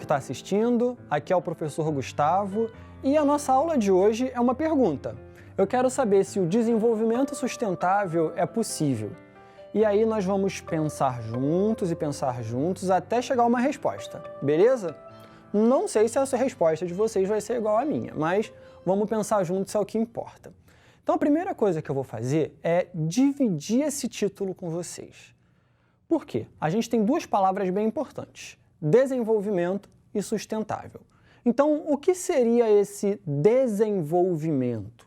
está assistindo, aqui é o professor Gustavo e a nossa aula de hoje é uma pergunta. Eu quero saber se o desenvolvimento sustentável é possível. E aí nós vamos pensar juntos até chegar a uma resposta, beleza? Não sei se essa resposta de vocês vai ser igual à minha, mas vamos pensar juntos, é o que importa. Então a primeira coisa que eu vou fazer é dividir esse título com vocês. Por quê? A gente tem duas palavras bem importantes: desenvolvimento e sustentável. Então, o que seria esse desenvolvimento?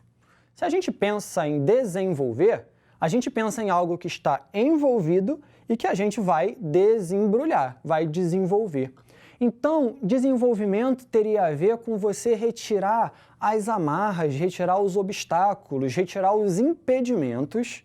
Se a gente pensa em desenvolver, a gente pensa em algo que está envolvido e que a gente vai desembrulhar, vai desenvolver. Então, desenvolvimento teria a ver com você retirar as amarras, retirar os obstáculos, retirar os impedimentos,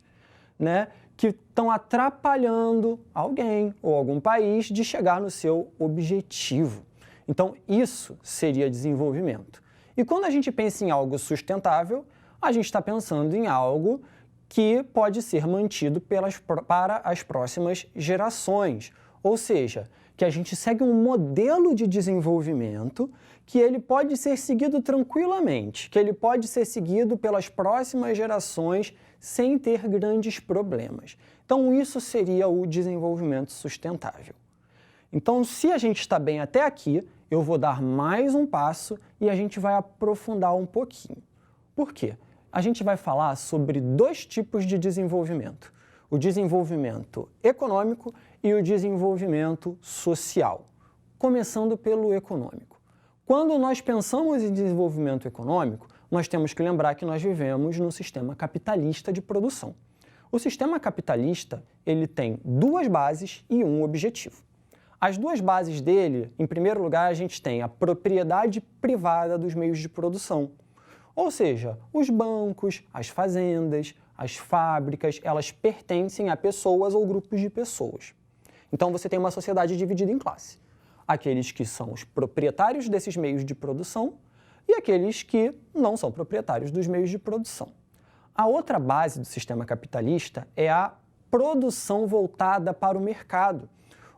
né, que estão atrapalhando alguém ou algum país de chegar no seu objetivo. Então, isso seria desenvolvimento. E quando a gente pensa em algo sustentável, a gente está pensando em algo que pode ser mantido para as próximas gerações. Ou seja, que a gente segue um modelo de desenvolvimento que ele pode ser seguido tranquilamente, que ele pode ser seguido pelas próximas gerações sem ter grandes problemas. Então, isso seria o desenvolvimento sustentável. Então, se a gente está bem até aqui, eu vou dar mais um passo e a gente vai aprofundar um pouquinho. Por quê? A gente vai falar sobre dois tipos de desenvolvimento: o desenvolvimento econômico e o desenvolvimento social. Começando pelo econômico. Quando nós pensamos em desenvolvimento econômico, nós temos que lembrar que nós vivemos num sistema capitalista de produção. O sistema capitalista, ele tem duas bases e um objetivo. As duas bases dele, em primeiro lugar, a gente tem a propriedade privada dos meios de produção. Ou seja, os bancos, as fazendas, as fábricas, elas pertencem a pessoas ou grupos de pessoas. Então você tem uma sociedade dividida em classe. Aqueles que são os proprietários desses meios de produção e aqueles que não são proprietários dos meios de produção. A outra base do sistema capitalista é a produção voltada para o mercado.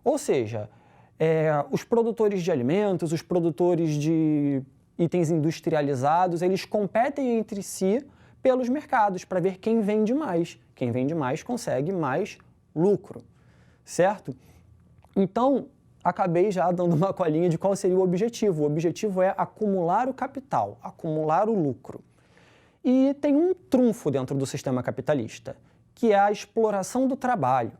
Ou seja, os produtores de alimentos, os produtores de itens industrializados, eles competem entre si pelos mercados para ver quem vende mais. Quem vende mais consegue mais lucro, certo? Então, acabei já dando uma colinha de qual seria o objetivo. O objetivo é acumular o capital, acumular o lucro. E tem um trunfo dentro do sistema capitalista, que é a exploração do trabalho.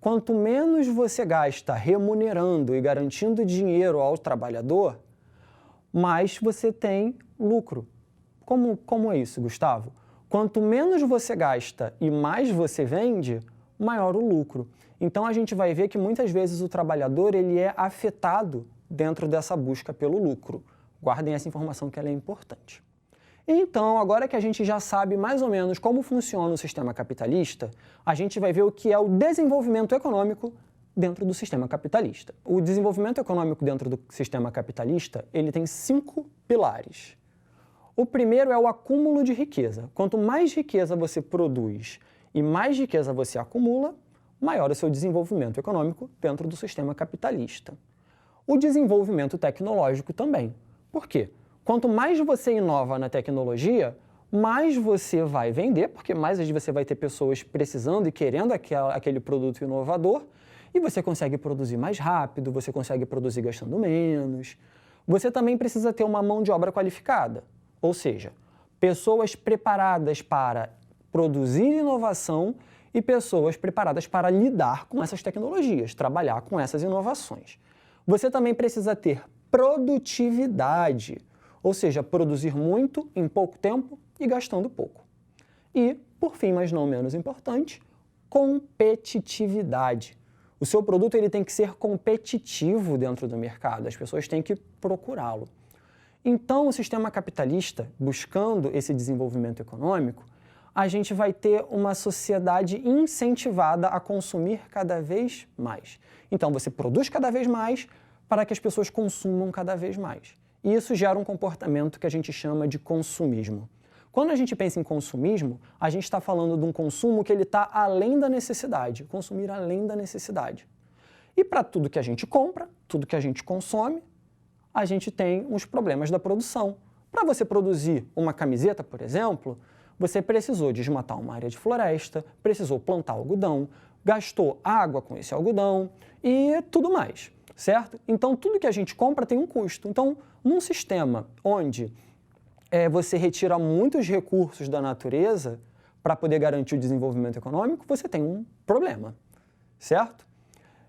Quanto menos você gasta remunerando e garantindo dinheiro ao trabalhador, mais você tem lucro. Como é isso, Gustavo? Quanto menos você gasta e mais você vende, maior o lucro. Então, a gente vai ver que muitas vezes o trabalhador ele é afetado dentro dessa busca pelo lucro. Guardem essa informação que ela é importante. Então, agora que a gente já sabe mais ou menos como funciona o sistema capitalista, a gente vai ver o que é o desenvolvimento econômico dentro do sistema capitalista. O desenvolvimento econômico dentro do sistema capitalista, ele tem 5 pilares. O primeiro é o acúmulo de riqueza. Quanto mais riqueza você produz e mais riqueza você acumula, maior é o seu desenvolvimento econômico dentro do sistema capitalista. O desenvolvimento tecnológico também. Por quê? Quanto mais você inova na tecnologia, mais você vai vender, porque mais você vai ter pessoas precisando e querendo aquele produto inovador, e você consegue produzir mais rápido, você consegue produzir gastando menos. Você também precisa ter uma mão de obra qualificada, ou seja, pessoas preparadas para produzir inovação e pessoas preparadas para lidar com essas tecnologias, trabalhar com essas inovações. Você também precisa ter produtividade, ou seja, produzir muito em pouco tempo e gastando pouco. E, por fim, mas não menos importante, competitividade. O seu produto ele tem que ser competitivo dentro do mercado, as pessoas têm que procurá-lo. Então, o sistema capitalista, buscando esse desenvolvimento econômico, a gente vai ter uma sociedade incentivada a consumir cada vez mais. Então, você produz cada vez mais para que as pessoas consumam cada vez mais. E isso gera um comportamento que a gente chama de consumismo. Quando a gente pensa em consumismo, a gente está falando de um consumo que ele está além da necessidade, consumir além da necessidade. E para tudo que a gente compra, tudo que a gente consome, a gente tem os problemas da produção. Para você produzir uma camiseta, por exemplo, você precisou desmatar uma área de floresta, precisou plantar algodão, gastou água com esse algodão e tudo mais, certo? Então, tudo que a gente compra tem um custo. Então, num sistema onde você retira muitos recursos da natureza para poder garantir o desenvolvimento econômico, você tem um problema, certo?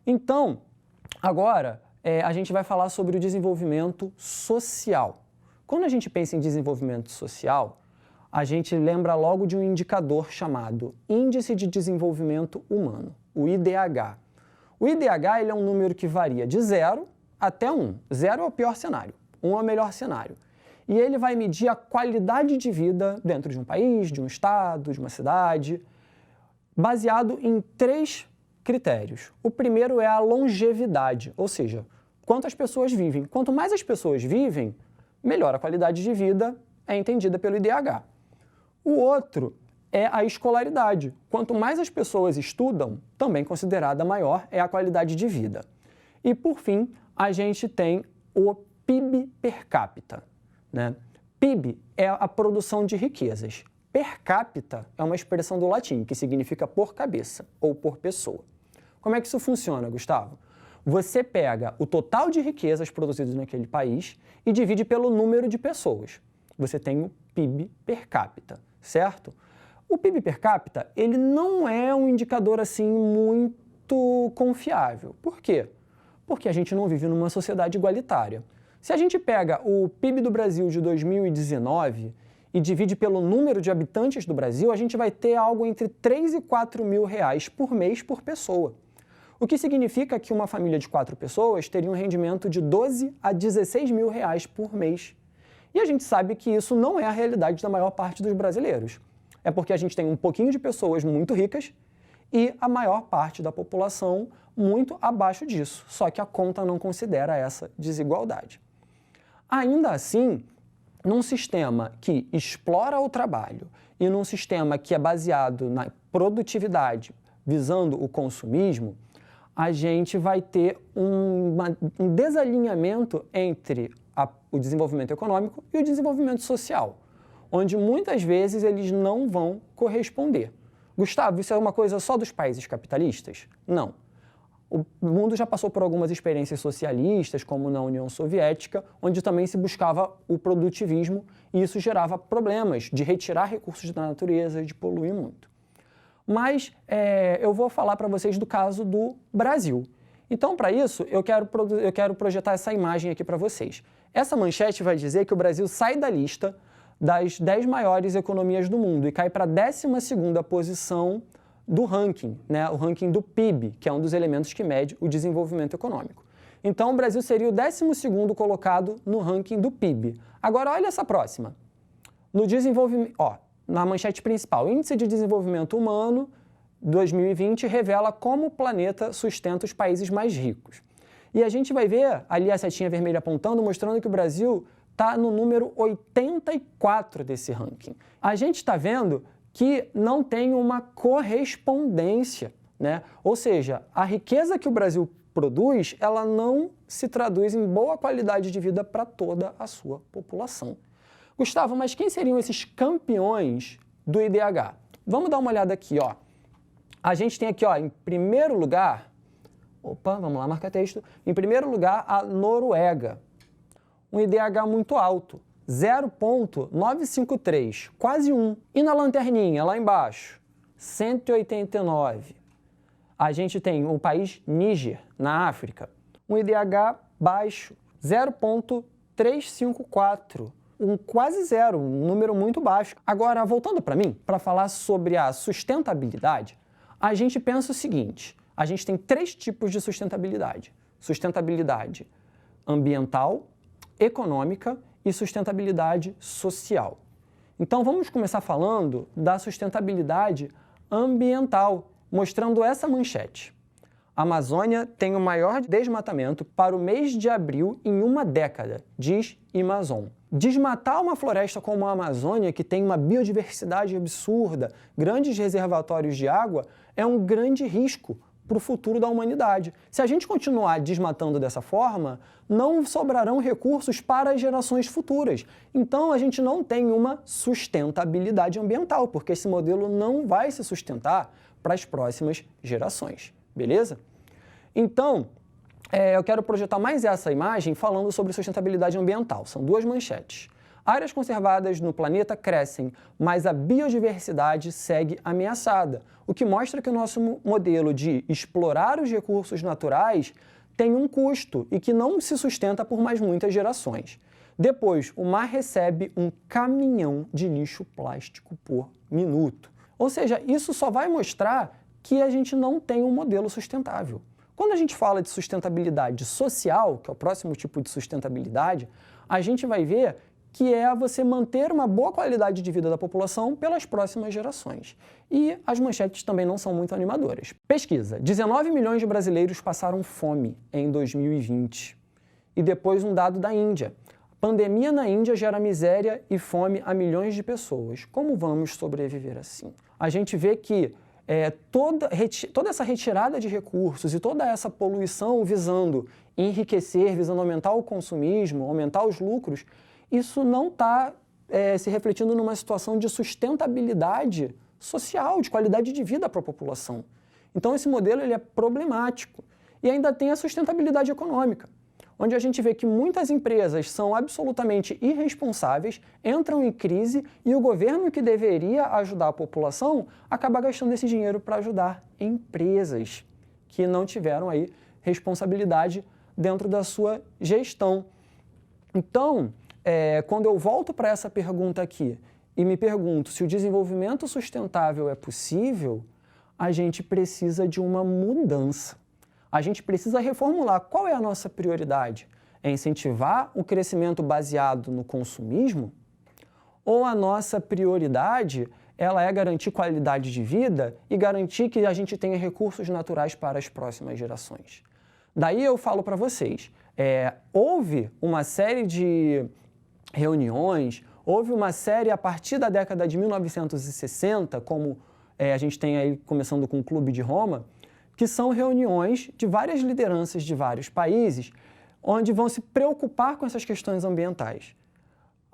Então, agora, a gente vai falar sobre o desenvolvimento social. Quando a gente pensa em desenvolvimento social, a gente lembra logo de um indicador chamado Índice de Desenvolvimento Humano, o IDH. O IDH ele é um número que varia de 0 até 1. 0 é o pior cenário, 1 é o melhor cenário. E ele vai medir a qualidade de vida dentro de um país, de um estado, de uma cidade, baseado em 3 critérios. O primeiro é a longevidade, ou seja, quantas pessoas vivem. Quanto mais as pessoas vivem, melhor a qualidade de vida é entendida pelo IDH. O outro é a escolaridade. Quanto mais as pessoas estudam, também considerada maior é a qualidade de vida. E, por fim, a gente tem o PIB per capita, né? PIB é a produção de riquezas. Per capita é uma expressão do latim, que significa por cabeça ou por pessoa. Como é que isso funciona, Gustavo? Você pega o total de riquezas produzidas naquele país e divide pelo número de pessoas. Você tem o PIB per capita, certo? O PIB per capita, ele não é um indicador assim muito confiável. Por quê? Porque a gente não vive numa sociedade igualitária. Se a gente pega o PIB do Brasil de 2019 e divide pelo número de habitantes do Brasil, a gente vai ter algo entre 3 e 4 mil reais por mês por pessoa. O que significa que uma família de 4 pessoas teria um rendimento de 12 a 16 mil reais por mês. E a gente sabe que isso não é a realidade da maior parte dos brasileiros. É porque a gente tem um pouquinho de pessoas muito ricas e a maior parte da população muito abaixo disso. Só que a conta não considera essa desigualdade. Ainda assim, num sistema que explora o trabalho e num sistema que é baseado na produtividade, visando o consumismo, a gente vai ter um desalinhamento entre o desenvolvimento econômico e o desenvolvimento social, onde muitas vezes eles não vão corresponder. Gustavo, isso é uma coisa só dos países capitalistas? Não. O mundo já passou por algumas experiências socialistas, como na União Soviética, onde também se buscava o produtivismo e isso gerava problemas de retirar recursos da natureza e de poluir muito. Mas eu vou falar para vocês do caso do Brasil. Então, para isso, eu quero projetar essa imagem aqui para vocês. Essa manchete vai dizer que o Brasil sai da lista das 10 maiores economias do mundo e cai para a 12ª posição do ranking, né? O ranking do PIB, que é um dos elementos que mede o desenvolvimento econômico. Então, o Brasil seria o 12º colocado no ranking do PIB. Agora, olha essa próxima. No desenvolvimento, na manchete principal, Índice de Desenvolvimento Humano 2020 revela como o planeta sustenta os países mais ricos. E a gente vai ver ali a setinha vermelha apontando, mostrando que o Brasil está no número 84 desse ranking. A gente está vendo que não tem uma correspondência, né? Ou seja, a riqueza que o Brasil produz, ela não se traduz em boa qualidade de vida para toda a sua população. Gustavo, mas quem seriam esses campeões do IDH? Vamos dar uma olhada aqui, ó. A gente tem aqui, ó, em primeiro lugar, vamos lá, marca texto. Em primeiro lugar, a Noruega. Um IDH muito alto, 0,953, quase 1. E na lanterninha, lá embaixo, 189. A gente tem o país Níger, na África. Um IDH baixo, 0,354. Quase zero, um número muito baixo. Agora, voltando para mim, para falar sobre a sustentabilidade, a gente pensa o seguinte, a gente tem 3 tipos de sustentabilidade. Sustentabilidade ambiental, econômica e sustentabilidade social. Então, vamos começar falando da sustentabilidade ambiental, mostrando essa manchete. A Amazônia tem o maior desmatamento para o mês de abril em uma década, diz Amazon. Desmatar uma floresta como a Amazônia, que tem uma biodiversidade absurda, grandes reservatórios de água, é um grande risco para o futuro da humanidade. Se a gente continuar desmatando dessa forma, não sobrarão recursos para as gerações futuras. Então, a gente não tem uma sustentabilidade ambiental, porque esse modelo não vai se sustentar para as próximas gerações, beleza? Então, eu quero projetar mais essa imagem falando sobre sustentabilidade ambiental. São duas manchetes. Áreas conservadas no planeta crescem, mas a biodiversidade segue ameaçada, o que mostra que o nosso modelo de explorar os recursos naturais tem um custo e que não se sustenta por mais muitas gerações. Depois, o mar recebe um caminhão de lixo plástico por minuto. Ou seja, isso só vai mostrar que a gente não tem um modelo sustentável. Quando a gente fala de sustentabilidade social, que é o próximo tipo de sustentabilidade, a gente vai ver que é você manter uma boa qualidade de vida da população pelas próximas gerações. E as manchetes também não são muito animadoras. Pesquisa: 19 milhões de brasileiros passaram fome em 2020. E depois um dado da Índia. Pandemia na Índia gera miséria e fome a milhões de pessoas. Como vamos sobreviver assim? A gente vê que toda essa retirada de recursos e toda essa poluição visando enriquecer, visando aumentar o consumismo, aumentar os lucros, isso não está se refletindo numa situação de sustentabilidade social, de qualidade de vida para a população. Então, esse modelo ele é problemático. E ainda tem a sustentabilidade econômica, onde a gente vê que muitas empresas são absolutamente irresponsáveis, entram em crise e o governo que deveria ajudar a população acaba gastando esse dinheiro para ajudar empresas que não tiveram aí responsabilidade dentro da sua gestão. Então, quando eu volto para essa pergunta aqui e me pergunto se o desenvolvimento sustentável é possível, a gente precisa de uma mudança. A gente precisa reformular qual é a nossa prioridade. É incentivar o crescimento baseado no consumismo? Ou a nossa prioridade ela é garantir qualidade de vida e garantir que a gente tenha recursos naturais para as próximas gerações? Daí eu falo para vocês, houve uma série de reuniões, houve uma série a partir da década de 1960, como a gente tem aí começando com o Clube de Roma, que são reuniões de várias lideranças de vários países, onde vão se preocupar com essas questões ambientais.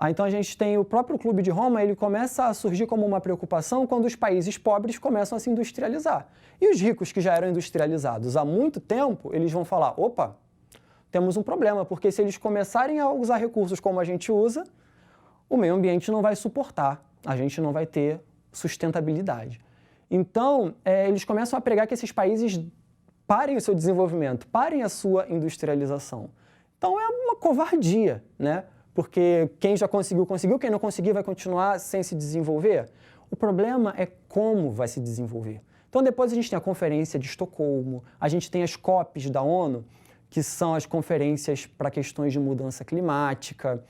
Então a gente tem o próprio Clube de Roma, ele começa a surgir como uma preocupação quando os países pobres começam a se industrializar. E os ricos que já eram industrializados há muito tempo, eles vão falar, opa, temos um problema, porque se eles começarem a usar recursos como a gente usa, o meio ambiente não vai suportar, a gente não vai ter sustentabilidade. Então, eles começam a pregar que esses países parem o seu desenvolvimento, parem a sua industrialização. Então, é uma covardia, né? Porque quem já conseguiu, conseguiu, quem não conseguir vai continuar sem se desenvolver. O problema é como vai se desenvolver. Então, depois a gente tem a Conferência de Estocolmo, a gente tem as COPs da ONU, que são as conferências para questões de mudança climática,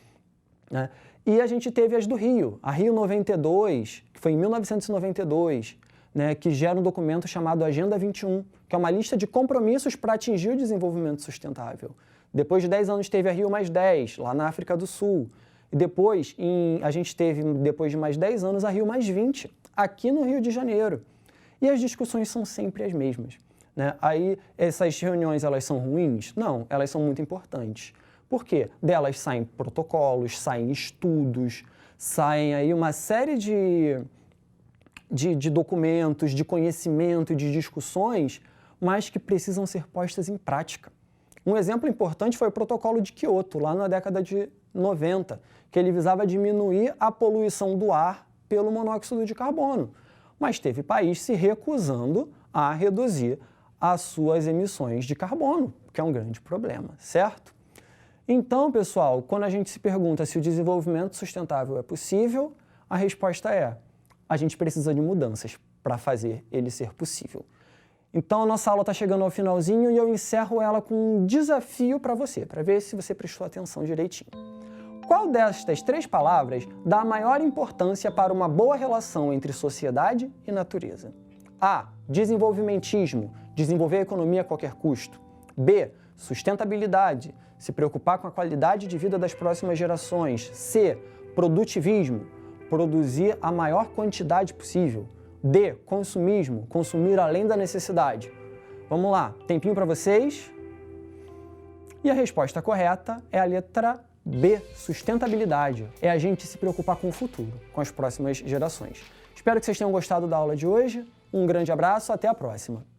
né? E a gente teve as do Rio, a Rio 92, que foi em 1992, né, que gera um documento chamado Agenda 21, que é uma lista de compromissos para atingir o desenvolvimento sustentável. Depois de 10 anos teve a Rio +10, lá na África do Sul. E depois, a gente teve, depois de mais 10 anos, a Rio +20, aqui no Rio de Janeiro. E as discussões são sempre as mesmas, né? Aí, essas reuniões, elas são ruins? Não, elas são muito importantes. Por quê? Delas saem protocolos, saem estudos, saem aí uma série de documentos, de conhecimento, de discussões, mas que precisam ser postas em prática. Um exemplo importante foi o Protocolo de Kyoto, lá na década de 90, que ele visava diminuir a poluição do ar pelo monóxido de carbono. Mas teve país se recusando a reduzir as suas emissões de carbono, que é um grande problema, certo? Então, pessoal, quando a gente se pergunta se o desenvolvimento sustentável é possível, a resposta é: a gente precisa de mudanças para fazer ele ser possível. Então, a nossa aula está chegando ao finalzinho e eu encerro ela com um desafio para você, para ver se você prestou atenção direitinho. Qual destas 3 palavras dá maior importância para uma boa relação entre sociedade e natureza? A. Desenvolvimentismo, desenvolver a economia a qualquer custo. B. Sustentabilidade, se preocupar com a qualidade de vida das próximas gerações. C. Produtivismo, produzir a maior quantidade possível. D. Consumismo, consumir além da necessidade. Vamos lá, tempinho para vocês. E a resposta correta é a letra B, sustentabilidade. É a gente se preocupar com o futuro, com as próximas gerações. Espero que vocês tenham gostado da aula de hoje. Um grande abraço, até a próxima!